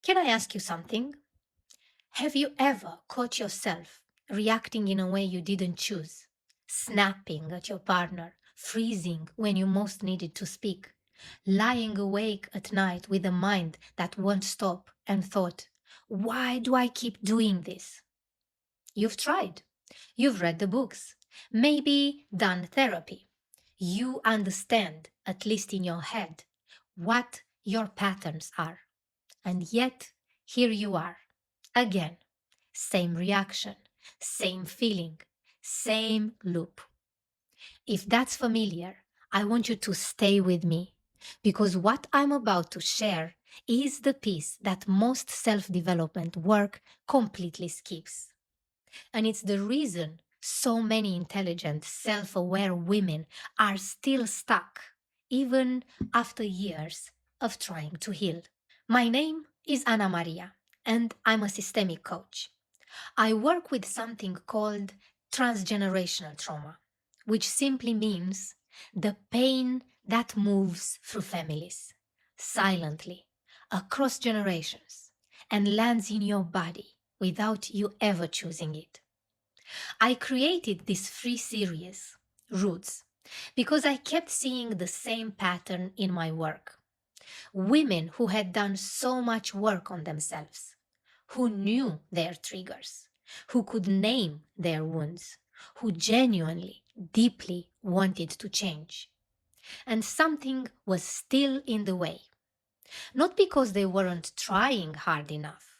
Can I ask you something? Have you ever caught yourself reacting in a way you didn't choose? Snapping at your partner, freezing when you most needed to speak, lying awake at night with a mind that won't stop and thought, why do I keep doing this? You've tried. You've read the books. Maybe done therapy. You understand, at least in your head, what your patterns are. And yet, here you are, again. Same reaction, same feeling, same loop. If that's familiar, I want you to stay with me because what I'm about to share is the piece that most self development work completely skips. And it's the reason so many intelligent, self aware women are still stuck, even after years of trying to heal. My name is Anna Maria, and I'm a systemic coach. I work with something called transgenerational trauma, which simply means the pain that moves through families, silently, across generations, and lands in your body without you ever choosing it. I created this free series, Roots, because I kept seeing the same pattern in my work. Women who had done so much work on themselves, who knew their triggers, who could name their wounds, who genuinely, deeply wanted to change. And something was still in the way. Not because they weren't trying hard enough,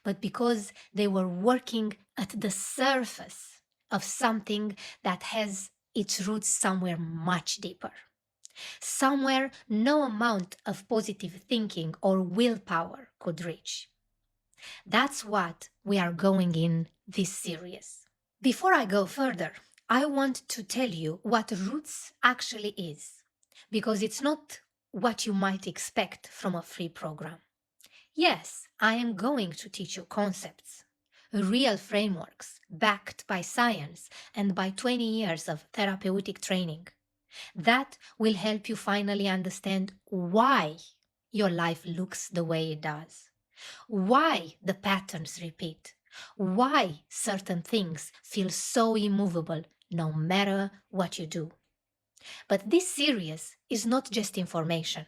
but because they were working at the surface of something that has its roots somewhere much deeper. Somewhere no amount of positive thinking or willpower could reach. That's what we are going in this series. Before I go further, I want to tell you what roots actually is, because it's not what you might expect from a free program. Yes, I am going to teach you concepts, real frameworks backed by science and by 20 years of therapeutic training. That will help you finally understand why your life looks the way it does, why the patterns repeat, why certain things feel so immovable no matter what you do. But this series is not just information.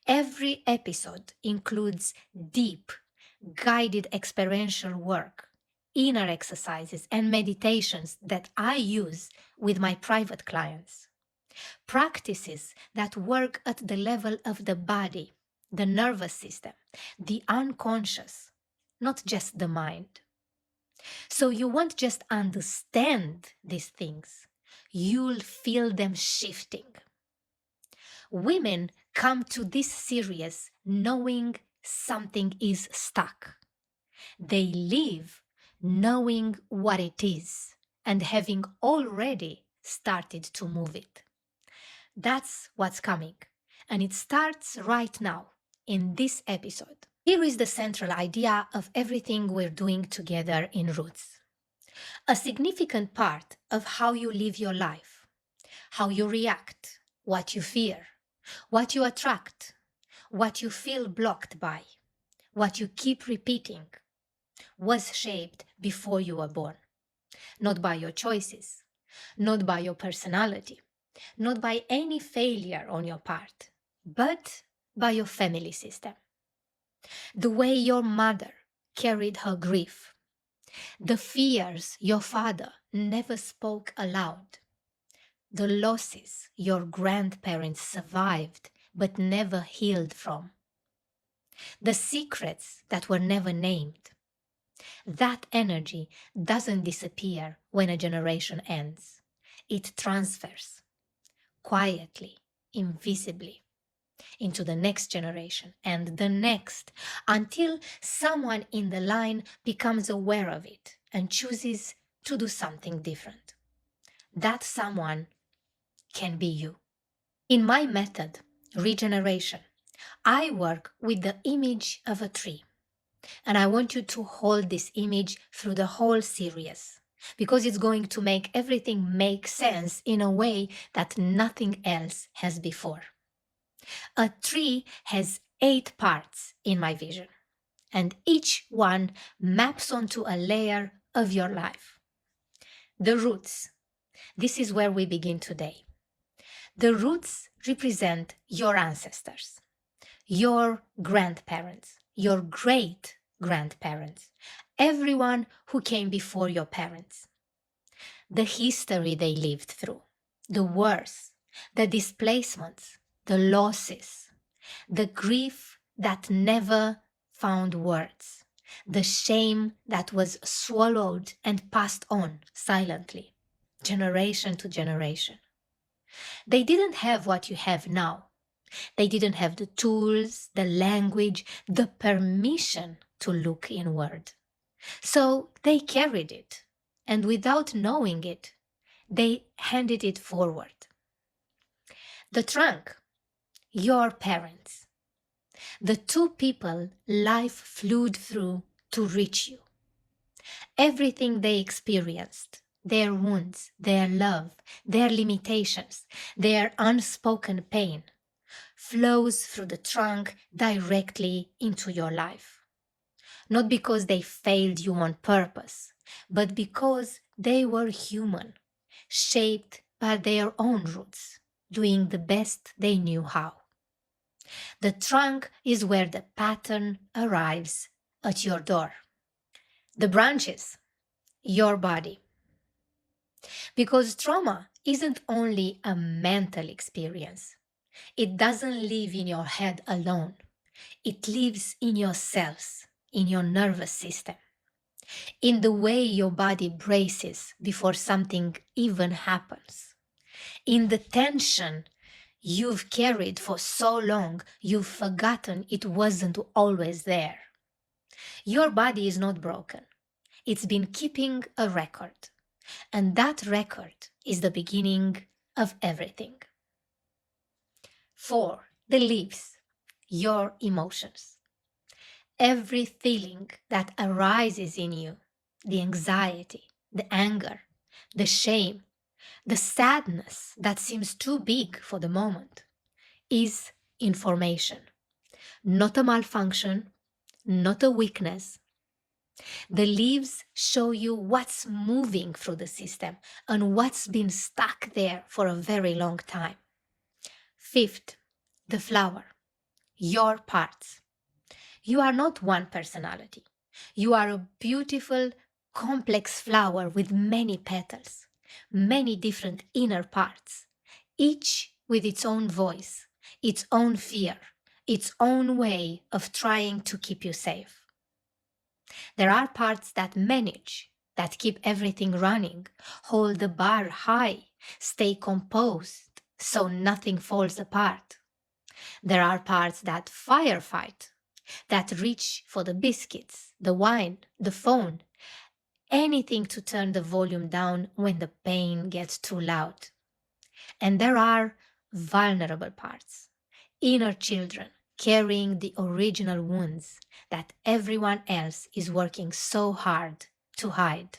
Every episode includes deep, guided experiential work, inner exercises, and meditations that I use with my private clients. Practices that work at the level of the body, the nervous system, the unconscious, not just the mind. So you won't just understand these things, you'll feel them shifting. Women come to this series knowing something is stuck. They leave knowing what it is and having already started to move it. That's what's coming. And it starts right now in this episode. Here is the central idea of everything we're doing together in Roots. A significant part of how you live your life, how you react, what you fear, what you attract, what you feel blocked by, what you keep repeating, was shaped before you were born. Not by your choices, not by your personality, not by any failure on your part, but by your family system. The way your mother carried her grief, the fears your father never spoke aloud, the losses your grandparents survived but never healed from, the secrets that were never named. That energy doesn't disappear when a generation ends. It transfers quietly, invisibly, into the next generation and the next, until someone in the line becomes aware of it and chooses to do something different. That someone can be you. In my method, ReGeneration, I work with the image of a tree. And I want you to hold this image through the whole series because it's going to make everything make sense in a way that nothing else has before. A tree has 8 parts in my vision. and each one maps onto a layer of your life. The roots. This is where we begin today. The roots represent your ancestors, your grandparents, your great grandparents, everyone who came before your parents. The history they lived through, the wars, the displacements, the losses, the grief that never found words, the shame that was swallowed and passed on silently, generation to generation. They didn't have what you have now. They didn't have the tools, the language, the permission to look inward. So they carried it, and without knowing it, they handed it forward. The trunk, your parents, the two people life flowed through to reach you. Everything they experienced, their wounds, their love, their limitations, their unspoken pain, flows through the trunk directly into your life. Not because they failed you on purpose, but because they were human, shaped by their own roots, doing the best they knew how. The trunk is where the pattern arrives at your door. The branches, your body. Because trauma isn't only a mental experience. It doesn't live in your head alone. It lives in your cells, in your nervous system, in the way your body braces before something even happens, in the tension you've carried for so long you've forgotten it wasn't always there. Your body is not broken. It's been keeping a record, and that record is the beginning of everything. 4. The leaves, your emotions. Every feeling that arises in you, the anxiety, the anger, the shame, the sadness that seems too big for the moment, is information, not a malfunction, not a weakness. The leaves show you what's moving through the system and what's been stuck there for a very long time. 5th, the flower, your parts. You are not one personality. You are a beautiful, complex flower with many petals, many different inner parts, each with its own voice, its own fear, its own way of trying to keep you safe. There are parts that manage, that keep everything running, hold the bar high, stay composed so nothing falls apart. There are parts that firefight, that reach for the biscuits, the wine, the phone, anything to turn the volume down when the pain gets too loud. And there are vulnerable parts, inner children carrying the original wounds that everyone else is working so hard to hide.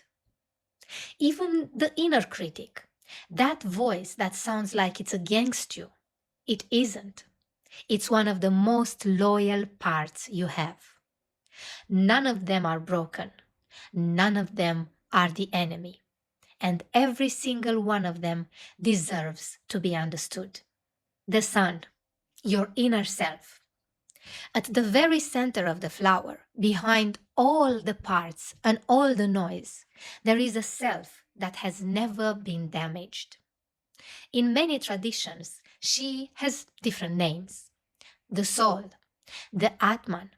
Even the inner critic, that voice that sounds like it's against you, it isn't. It's one of the most loyal parts you have. None of them are broken. None of them are the enemy. And every single one of them deserves to be understood. The sun, your inner self. At the very center of the flower, behind all the parts and all the noise, there is a self that has never been damaged. In many traditions, she has different names. The soul, the Atman,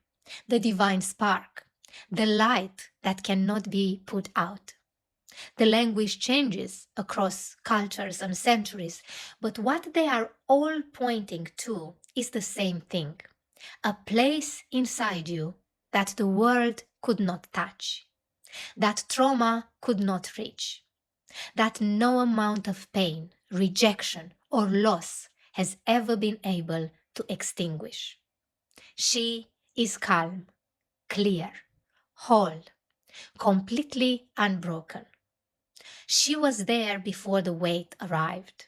the divine spark, the light that cannot be put out. The language changes across cultures and centuries, but what they are all pointing to is the same thing. A place inside you that the world could not touch, that trauma could not reach, that no amount of pain, rejection, or loss has ever been able to extinguish. She is calm, clear, whole, completely unbroken. She was there before the weight arrived.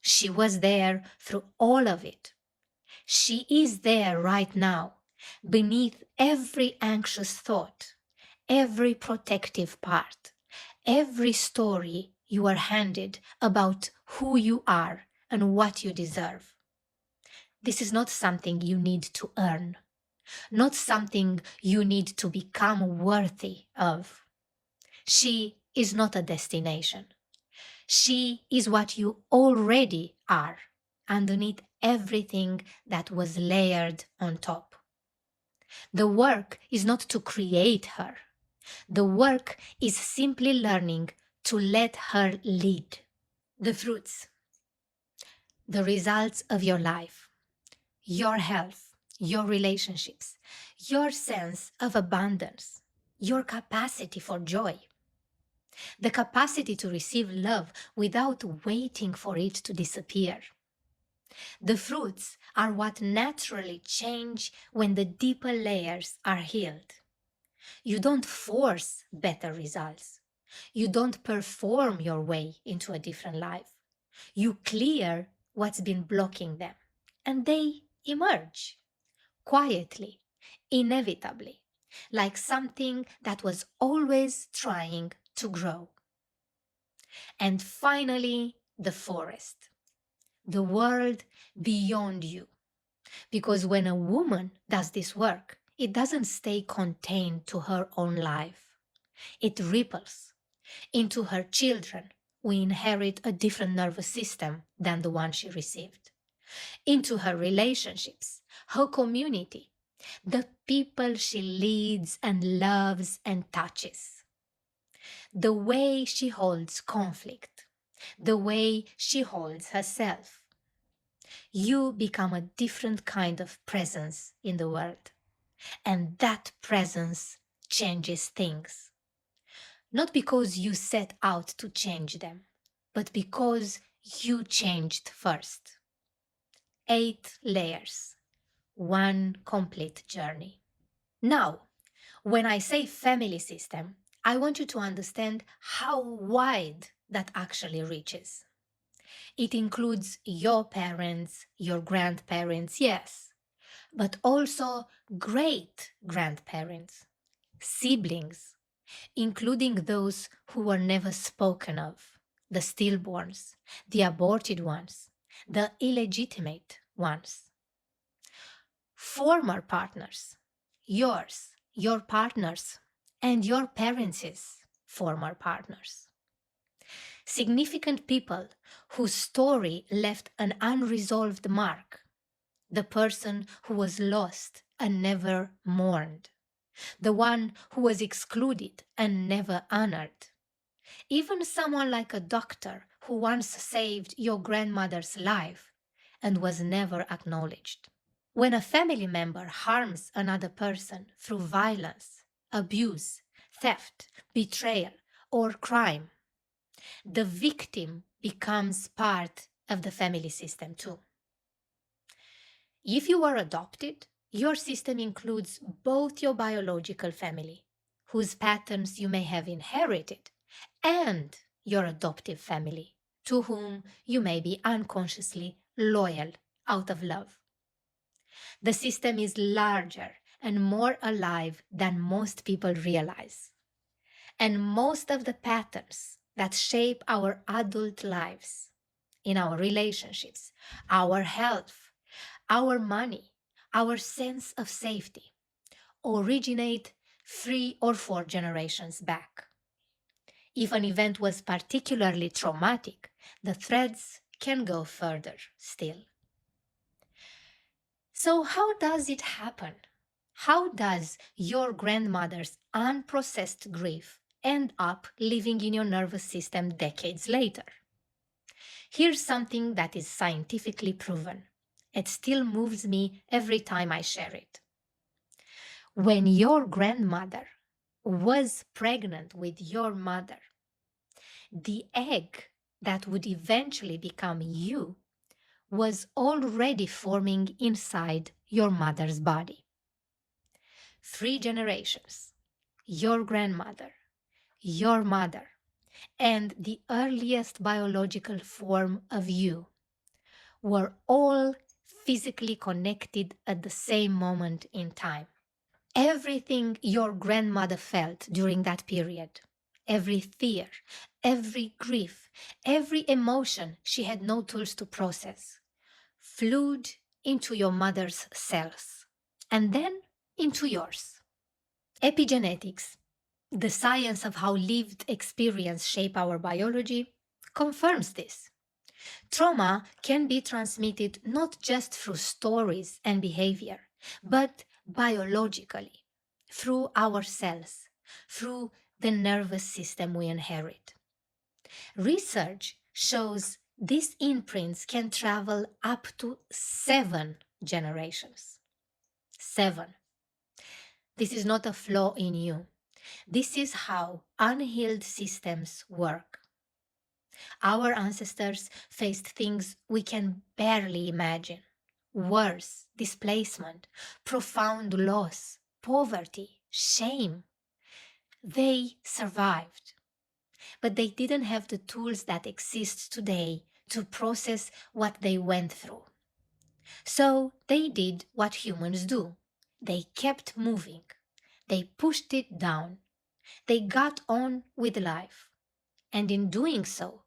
She was there through all of it. She is there right now, beneath Every anxious thought, every protective part, every story you are handed about who you are and what you deserve. This is not something you need to earn, not something you need to become worthy of. She is not a destination. She is what you already are, underneath everything that was layered on top. The work is not to create her. The work is simply learning to let her lead. The fruits, the results of your life, your health, your relationships, your sense of abundance, your capacity for joy, the capacity to receive love without waiting for it to disappear. The fruits are what naturally change when the deeper layers are healed. You don't force better results. You don't perform your way into a different life. You clear what's been blocking them, and they emerge quietly, inevitably, like something that was always trying to grow. And finally, the forest, the world beyond you. Because when a woman does this work, it doesn't stay contained to her own life. It ripples into her children, who inherit a different nervous system than the one she received, into her relationships, her community, the people she leads and loves and touches, the way she holds conflict, the way she holds herself. You become a different kind of presence in the world, and that presence changes things. Not because you set out to change them, but because you changed first. 8 layers, one complete journey. Now, when I say family system, I want you to understand how wide that actually reaches. It includes your parents, your grandparents, yes, but also great grandparents, siblings, including those who were never spoken of, the stillborns, the aborted ones, the illegitimate ones. Former partners, yours, your partners, and your parents' former partners. Significant people whose story left an unresolved mark, the person who was lost and never mourned, the one who was excluded and never honored. Even someone like a doctor who once saved your grandmother's life and was never acknowledged. When a family member harms another person through violence, abuse, theft, betrayal, or crime, the victim becomes part of the family system too. If you are adopted, your system includes both your biological family, whose patterns you may have inherited, and your adoptive family, to whom you may be unconsciously loyal out of love. The system is larger and more alive than most people realize. And most of the patterns that shape our adult lives, in our relationships, our health, our money, our sense of safety, originate 3 or 4 generations back. If an event was particularly traumatic, the threads can go further still. So, how does it happen? How does your grandmother's unprocessed grief end up living in your nervous system decades later? Here's something that is scientifically proven. It still moves me every time I share it. When your grandmother was pregnant with your mother, the egg that would eventually become you was already forming inside your mother's body. 3 generations, your grandmother, your mother, and the earliest biological form of you were all physically connected at the same moment in time. Everything your grandmother felt during that period, every fear, every grief, every emotion she had no tools to process, flowed into your mother's cells and then into yours. Epigenetics, the science of how lived experience shape our biology, confirms this. Trauma can be transmitted not just through stories and behavior, but biologically, through our cells, through the nervous system we inherit. Research shows these imprints can travel up to 7 generations. 7. This is not a flaw in you. This is how unhealed systems work. Our ancestors faced things we can barely imagine: wars, displacement, profound loss, poverty, shame. They survived, but they didn't have the tools that exist today to process what they went through. So they did what humans do. They kept moving. They pushed it down. They got on with life. And in doing so,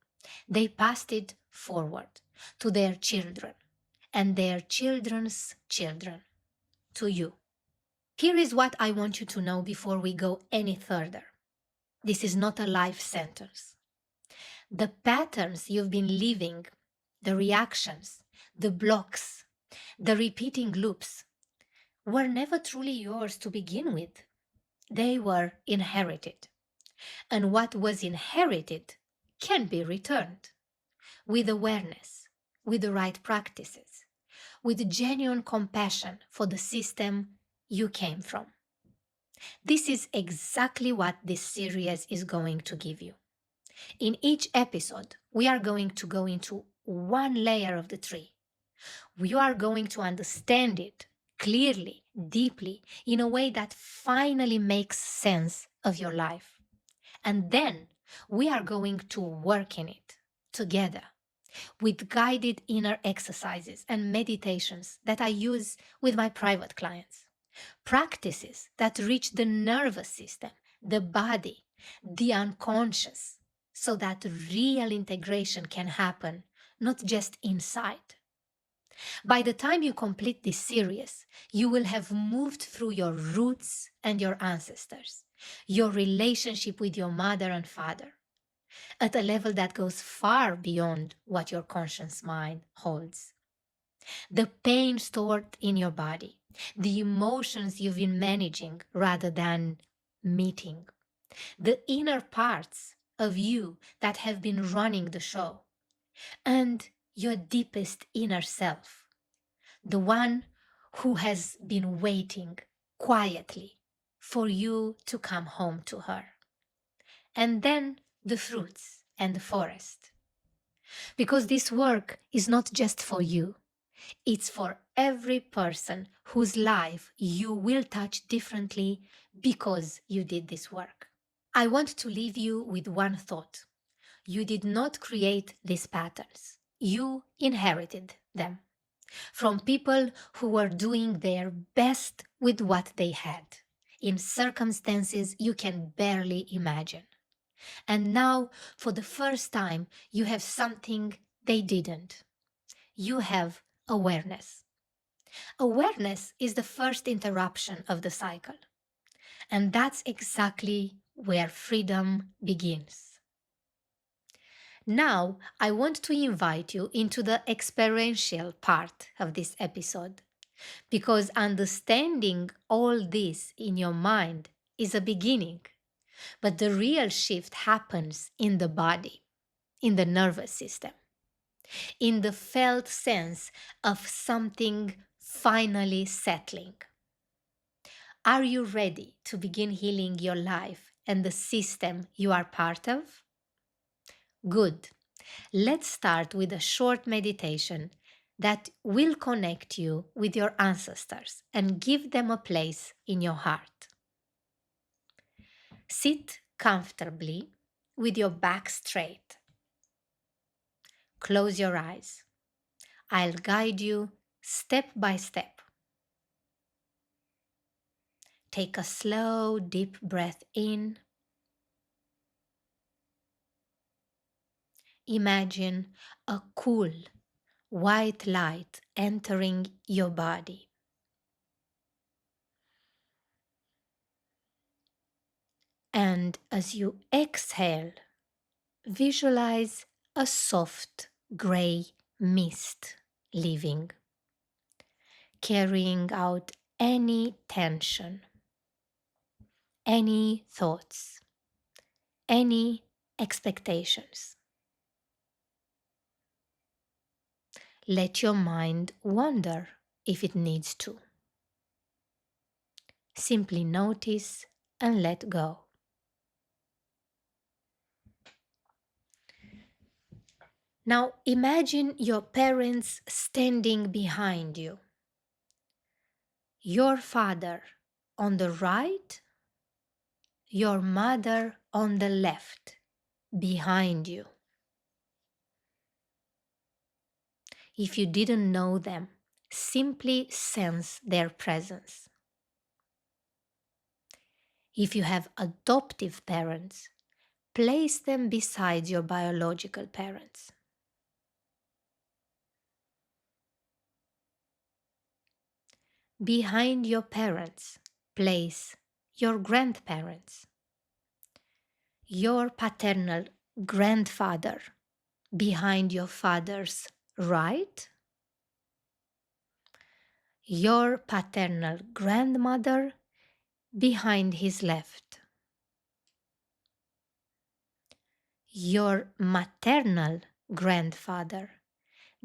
they passed it forward to their children and their children's children, to you. Here is what I want you to know before we go any further. This is not a life sentence. The patterns you've been living, the reactions, the blocks, the repeating loops, were never truly yours to begin with. They were inherited. And what was inherited can be returned with awareness, with the right practices, with genuine compassion for the system you came from. This is exactly what this series is going to give you. In each episode, we are going to go into one layer of the tree. We are going to understand it clearly, deeply, in a way that finally makes sense of your life. And then we are going to work in it together with guided inner exercises and meditations that I use with my private clients. Practices that reach the nervous system, the body, the unconscious, so that real integration can happen, not just inside. By the time you complete this series, you will have moved through your roots and your ancestors, your relationship with your mother and father, at a level that goes far beyond what your conscious mind holds. The pain stored in your body, the emotions you've been managing rather than meeting, the inner parts of you that have been running the show, and your deepest inner self, the one who has been waiting quietly for you to come home to her. And then the fruits and the forest. Because this work is not just for you, it's for every person whose life you will touch differently because you did this work. I want to leave you with one thought. You did not create these patterns. You inherited them from people who were doing their best with what they had, in circumstances you can barely imagine. And now, for the first time, you have something they didn't. You have awareness. Awareness is the first interruption of the cycle. And that's exactly where freedom begins. Now, I want to invite you into the experiential part of this episode, because understanding all this in your mind is a beginning, but the real shift happens in the body, in the nervous system, in the felt sense of something finally settling. Are you ready to begin healing your life and the system you are part of? Good. Let's start with a short meditation that will connect you with your ancestors and give them a place in your heart. Sit comfortably with your back straight. Close your eyes. I'll guide you step by step. Take a slow, deep breath in. Imagine a cool, white light entering your body. And as you exhale, visualize a soft gray mist leaving, carrying out any tension, any thoughts, any expectations. Let your mind wander if it needs to. Simply notice and let go. Now imagine your parents standing behind you. Your father on the right, your mother on the left, behind you. If you didn't know them, simply sense their presence. If you have adoptive parents, place them beside your biological parents. Behind your parents, place your grandparents, your paternal grandfather behind your father's right, your paternal grandmother behind his left, your maternal grandfather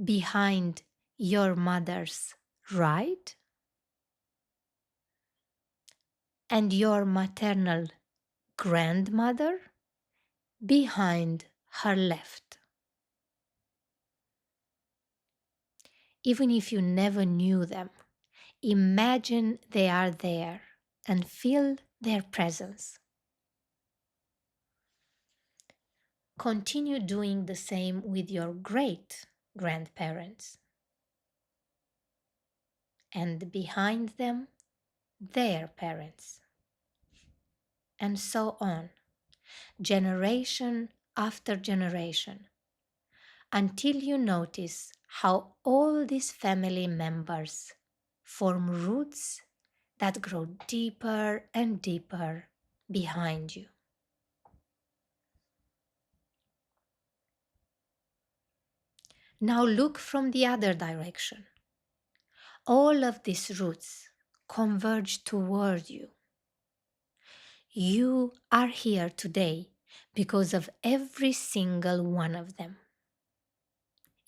behind your mother's right, and your maternal grandmother behind her left. Even if you never knew them, imagine they are there and feel their presence. Continue doing the same with your great grandparents. And behind them, their parents. And so on, generation after generation, until you notice how all these family members form roots that grow deeper and deeper behind you. Now look from the other direction. All of these roots converge toward you. You are here today because of every single one of them.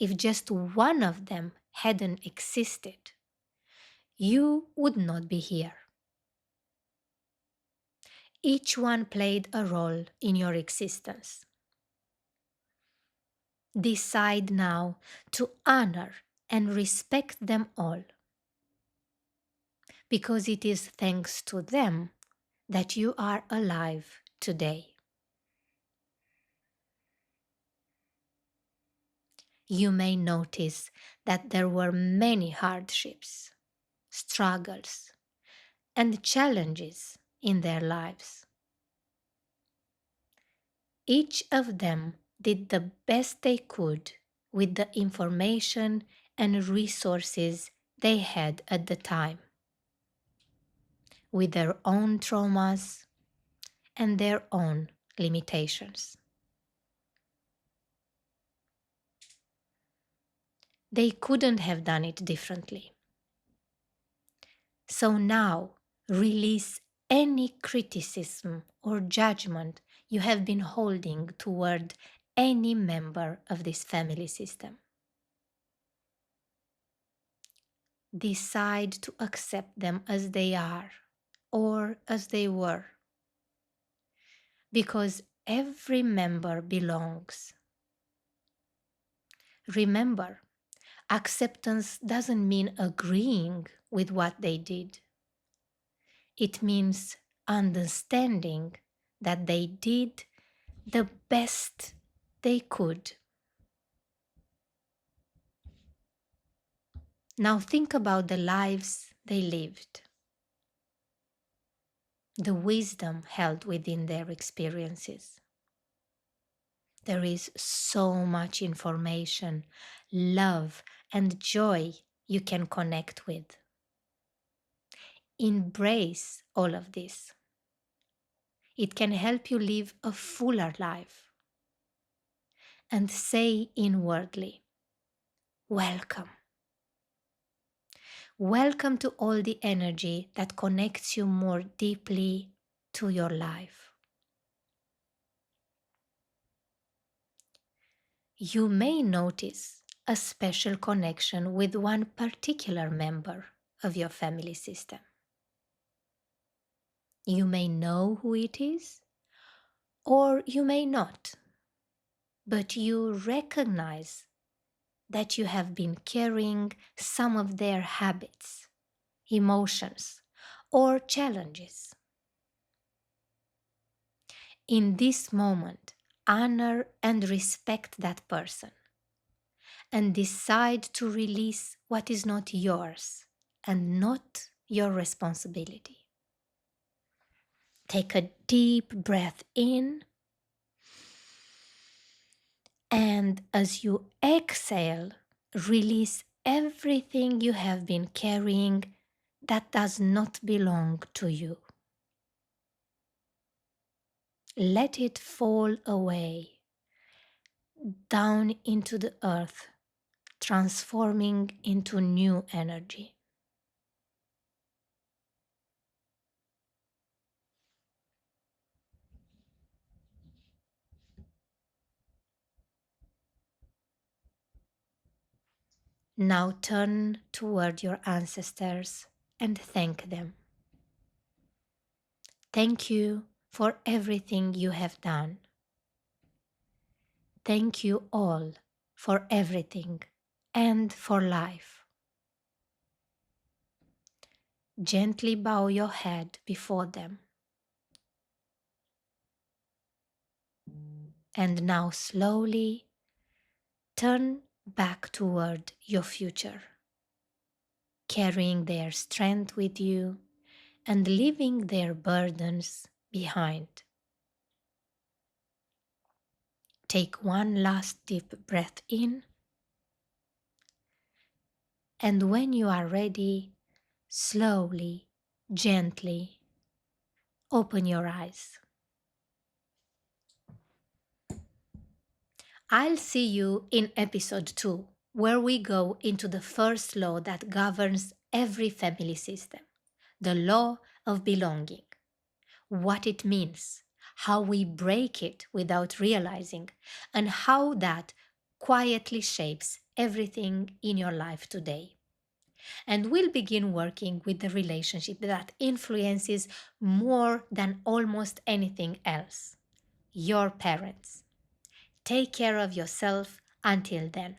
If just one of them hadn't existed, you would not be here. Each one played a role in your existence. Decide now to honor and respect them all, because it is thanks to them that you are alive today. You may notice that there were many hardships, struggles, and challenges in their lives. Each of them did the best they could with the information and resources they had at the time, with their own traumas and their own limitations. They couldn't have done it differently. So now, release any criticism or judgment you have been holding toward any member of this family system. Decide to accept them as they are or as they were, because every member belongs. Remember, acceptance doesn't mean agreeing with what they did. It means understanding that they did the best they could. Now think about the lives they lived. the wisdom held within their experiences. There is so much information, love, and joy you can connect with. Embrace all of this. It can help you live a fuller life. And say inwardly, welcome. Welcome to all the energy that connects you more deeply to your life. You may notice a special connection with one particular member of your family system. You may know who it is, or you may not, but you recognize that you have been carrying some of their habits, emotions, or challenges. In this moment, honor and respect that person and decide to release what is not yours and not your responsibility. Take a deep breath in, and as you exhale, release everything you have been carrying that does not belong to you. Let it fall away down into the earth, transforming into new energy. Now turn toward your ancestors and thank them. Thank you for everything you have done. Thank you all for everything and for life. Gently bow your head before them. And now slowly turn back toward your future, carrying their strength with you and leaving their burdens behind. Take one last deep breath in, and when you are ready, slowly, gently, open your eyes. I'll see you in episode 2, where we go into the first law that governs every family system, the law of belonging. What it means, how we break it without realizing, and how that quietly shapes everything in your life today. And we'll begin working with the relationship that influences more than almost anything else, your parents. Take care of yourself until then.